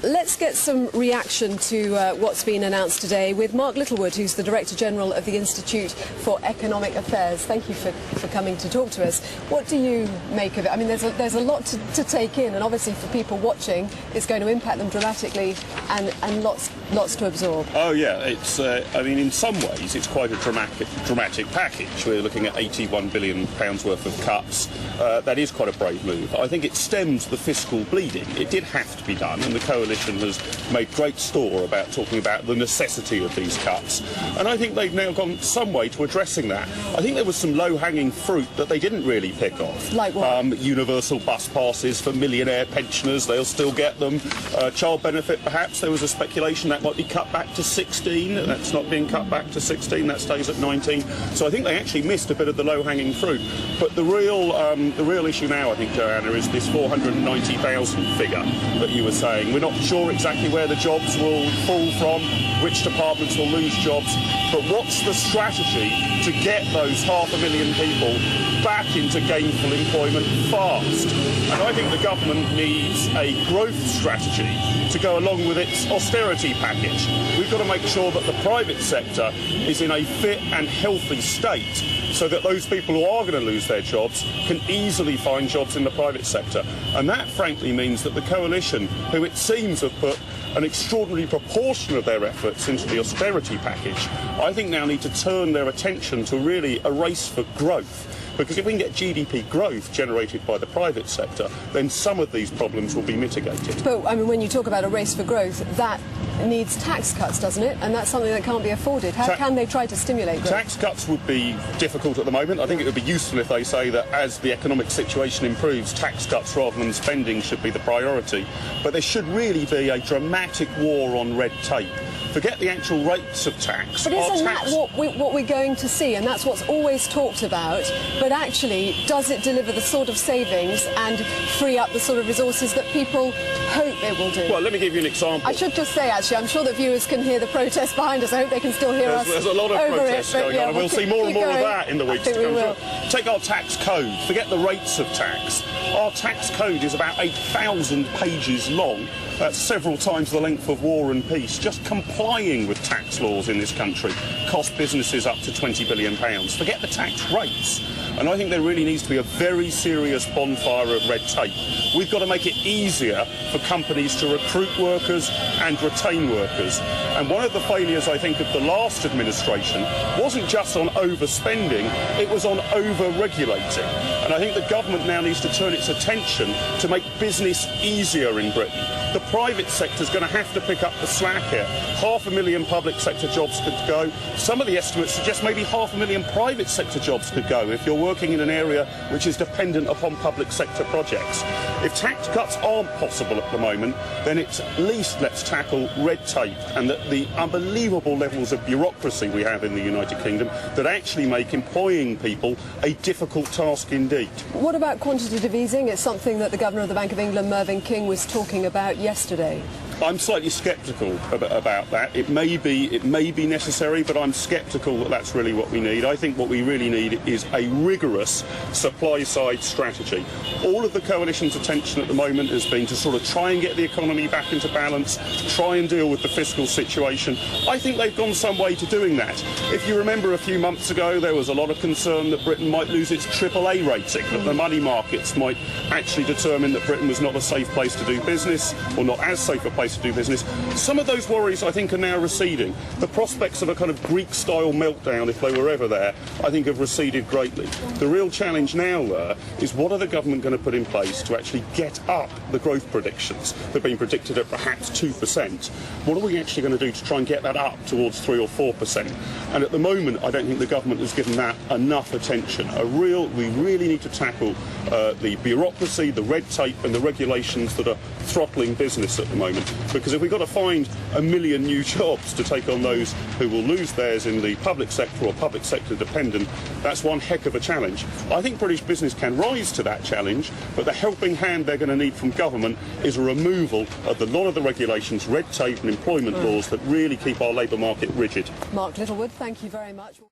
Let's get some reaction to what's been announced today with Mark Littlewood, who's the Director General of the Institute for Economic Affairs. Thank you for coming to talk to us. What do you make of it? I mean, there's a lot to take in, and obviously for people watching, it's going to impact them dramatically and lots to absorb. Oh yeah, it's. I mean, in some ways, it's quite a dramatic package. We're looking at £81 billion worth of cuts. That is quite a brave move. I think it stems the fiscal bleeding. It did have to be done, and the coalition has made great store about talking about the necessity of these cuts. And I think they've now gone some way to addressing that. I think there was some low-hanging fruit that they didn't really pick off. Like what? Universal bus passes for millionaire pensioners, they'll still get them. Child benefit, perhaps, there was a speculation that might be cut back to 16. That's not being cut back to 16, that stays at 19. So I think they actually missed a bit of the low-hanging fruit. But the real issue now, I think, Joanna, is this 490,000 figure that you were saying. We're not sure exactly where the jobs will fall from, which departments will lose jobs, but what's the strategy to get those 500,000 people back into gainful employment fast? And I think the government needs a growth strategy to go along with its austerity package. We've got to make sure that the private sector is in a fit and healthy state so that those people who are going to lose their jobs can easily find jobs in the private sector. And that, frankly, means that the coalition, who it seems have put an extraordinary proportion of their efforts into the austerity package, I think now need to turn their attention to really a race for growth. Because if we can get GDP growth generated by the private sector, then some of these problems will be mitigated. But, I mean, when you talk about a race for growth, that needs tax cuts, doesn't it? And that's something that can't be afforded. How can they try to stimulate growth? Tax cuts would be difficult at the moment. I think it would be useful if they say that as the economic situation improves, tax cuts rather than spending should be the priority. But there should really be a dramatic war on red tape. Forget the actual rates of tax. But isn't that what we're going to see? And that's what's always talked about. But actually, does it deliver the sort of savings and free up the sort of resources that people hope it will do? Well, let me give you an example. I should just say, actually, I'm sure that viewers can hear the protest behind us. I hope they can still hear us. There's a lot of protests going on, and we'll see more and more of that in the weeks to come. Take our tax code. Forget the rates of tax. Our tax code is about 8,000 pages long. That's several times the length of War and Peace. Just complying with tax laws in this country cost businesses up to £20 billion. Forget the tax rates. And I think there really needs to be a very serious bonfire of red tape. We've got to make it easier for companies to recruit workers and retain workers. And one of the failures, I think, of the last administration wasn't just on overspending, it was on over-regulating. And I think the government now needs to turn its attention to make business easier in Britain. The private sector's going to have to pick up the slack here. 500,000 public sector jobs could go. Some of the estimates suggest maybe 500,000 private sector jobs could go if you're working in an area which is dependent upon public sector projects. If tax cuts aren't possible at the moment, then it's at least let's tackle red tape and the unbelievable levels of bureaucracy we have in the United Kingdom that actually make employing people a difficult task indeed. What about quantitative easing? It's something that the Governor of the Bank of England, Mervyn King, was talking about yesterday. I'm slightly sceptical about that. It may be necessary, but I'm sceptical that that's really what we need. I think what we really need is a rigorous supply-side strategy. All of the coalition's attention at the moment has been to sort of try and get the economy back into balance, try and deal with the fiscal situation. I think they've gone some way to doing that. If you remember a few months ago, there was a lot of concern that Britain might lose its AAA rating, that the money markets might actually determine that Britain was not a safe place to do business, or not as safe a place to do business. Some of those worries, I think, are now receding. The prospects of a kind of Greek-style meltdown, if they were ever there, I think have receded greatly. The real challenge now is what are the government going to put in place to actually get up the growth predictions that have been predicted at perhaps 2%? What are we actually going to do to try and get that up towards 3 or 4%? And at the moment, I don't think the government has given that enough attention. We really need to tackle the bureaucracy, the red tape and the regulations that are throttling business at the moment. Because if we've got to find 1 million new jobs to take on those who will lose theirs in the public sector or public sector dependent, that's one heck of a challenge. I think British business can rise to that challenge, but the helping hand they're going to need from government is a removal of a lot of the regulations, red tape and employment laws that really keep our labour market rigid. Mark Littlewood, thank you very much.